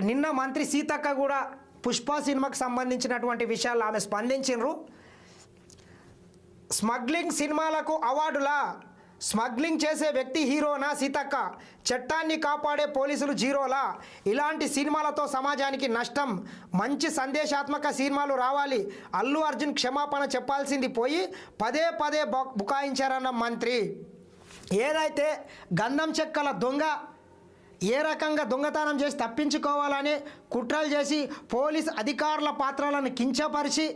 నిన్న మంత్రి సీతక్క కూడా పుష్ప సినిమాకి సంబంధించినటువంటి విషయాలు ఆమె స్పందించారు. స్మగ్లింగ్ సినిమాలకు అవార్డులా, స్మగ్లింగ్ చేసే వ్యక్తి హీరోనా సీతక్క, చట్టాన్ని కాపాడే పోలీసులు జీరోలా, ఇలాంటి సినిమాలతో సమాజానికి నష్టం, మంచి సందేశాత్మక సినిమాలు రావాలి, అల్లు అర్జున్ క్షమాపణ చెప్పాల్సింది పోయి పదే పదే బుకాయించారన్న మంత్రి. ఏదైతే గంధం చెక్కల దొంగ ఏ రకంగా దొంగతనం చేసి తప్పించుకోవాలని కుట్రలు చేసి పోలీస్ అధికారుల పాత్రలను కించపరిచి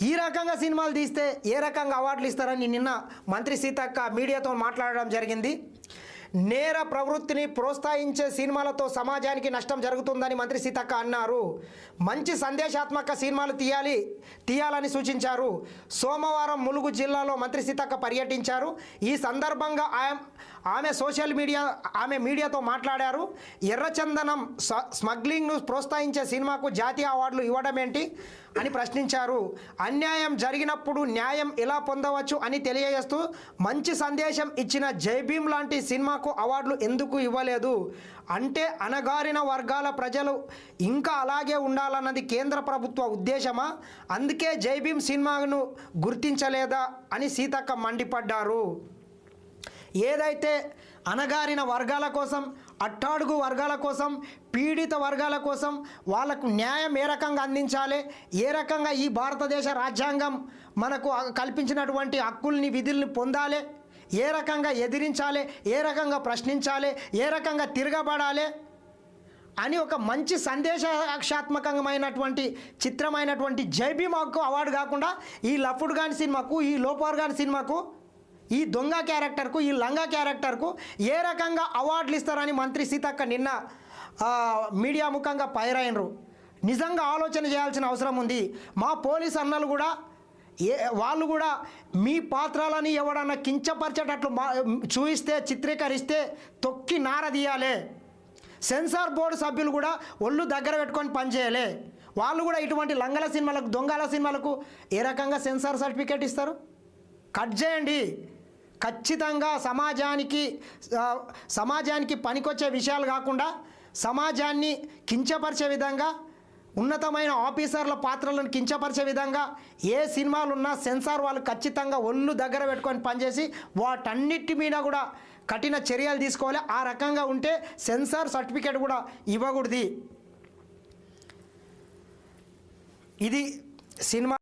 ఈ రకంగా సినిమాలు తీస్తే ఏ రకంగా అవార్డులు ఇస్తారని నిన్న మంత్రి సీతక్క మీడియాతో మాట్లాడడం జరిగింది. నేర ప్రవృత్తిని ప్రోత్సహించే సినిమాలతో సమాజానికి నష్టం జరుగుతుందని మంత్రి సీతక్క అన్నారు. మంచి సందేశాత్మక సినిమాలు తీయాలని సూచించారు. సోమవారం ములుగు జిల్లాలో మంత్రి సీతక్క పర్యటించారు. ఈ సందర్భంగా ఆమె మీడియాతో మాట్లాడారు. ఎర్రచందనం స్మగ్లింగ్ను ప్రోత్సహించే సినిమాకు జాతీయ అవార్డులు ఇవ్వడం ఏంటి అని ప్రశ్నించారు. అన్యాయం జరిగినప్పుడు న్యాయం ఎలా పొందవచ్చు అని తెలియజేస్తూ మంచి సందేశం ఇచ్చిన జై భీమ్ లాంటి సినిమాకు అవార్డులు ఎందుకు ఇవ్వలేదు అంటే అణగారిన వర్గాల ప్రజలు ఇంకా అలాగే ఉండాలన్నది కేంద్ర ప్రభుత్వ ఉద్దేశమా, అందుకే జై భీమ్ సినిమాను గుర్తించలేదా అని సీతక్క మండిపడ్డారు. ఏదైతే అణగారిన వర్గాల కోసం, అట్టాడుగు వర్గాల కోసం, పీడిత వర్గాల కోసం వాళ్ళకు న్యాయం ఏ రకంగా అందించాలి, ఏ రకంగా ఈ భారతదేశ రాజ్యాంగం మనకు కల్పించినటువంటి హక్కుల్ని విధుల్ని పొందాలి, ఏ రకంగా ఎదిరించాలి, ఏ రకంగా ప్రశ్నించాలి, ఏ రకంగా తిరగబడాలి అని ఒక మంచి సందేశాత్మకమైనటువంటి చిత్రమైనటువంటి జై భీమ్ అవార్డు కాకుండా ఈ లఫుడ్ గాని సినిమాకు, ఈ లోపర్ గాని సినిమాకు, ఈ దొంగ క్యారెక్టర్కు, ఈ లంగా క్యారెక్టర్కు ఏ రకంగా అవార్డులు ఇస్తారని మంత్రి సీతక్క నిన్న మీడియా ముఖంగా పైరైనరు. నిజంగా ఆలోచన చేయాల్సిన అవసరం ఉంది. మా పోలీస్ అన్నలు కూడా వాళ్ళు కూడా మీ పాత్రలని ఎవడన్నా కించపరిచేటట్లు చూయిస్తే, చిత్రీకరిస్తే తొక్కి నారదీయాలి. సెన్సార్ బోర్డు సభ్యులు కూడా ఒళ్ళు దగ్గర పెట్టుకొని పనిచేయాలి. వాళ్ళు కూడా ఇటువంటి లంగల సినిమాలకు, దొంగల సినిమాలకు ఏ రకంగా సెన్సార్ సర్టిఫికేట్ ఇస్తారు? కట్ చేయండి. ఖచ్చితంగా సమాజానికి పనికొచ్చే విషయాలు కాకుండా సమాజాన్ని కించపరిచే విధంగా, ఉన్నతమైన ఆఫీసర్ల పాత్రలను కించపరిచే విధంగా ఏ సినిమాలున్నా సెన్సార్ వాళ్ళు ఖచ్చితంగా ఒళ్ళు దగ్గర పెట్టుకొని పనిచేసి వాటన్నిటి మీద కూడా కఠిన చర్యలు తీసుకోవాలి. ఆ రకంగా ఉంటే సెన్సార్ సర్టిఫికేట్ కూడా ఇవ్వకూడదు. ఇది సినిమా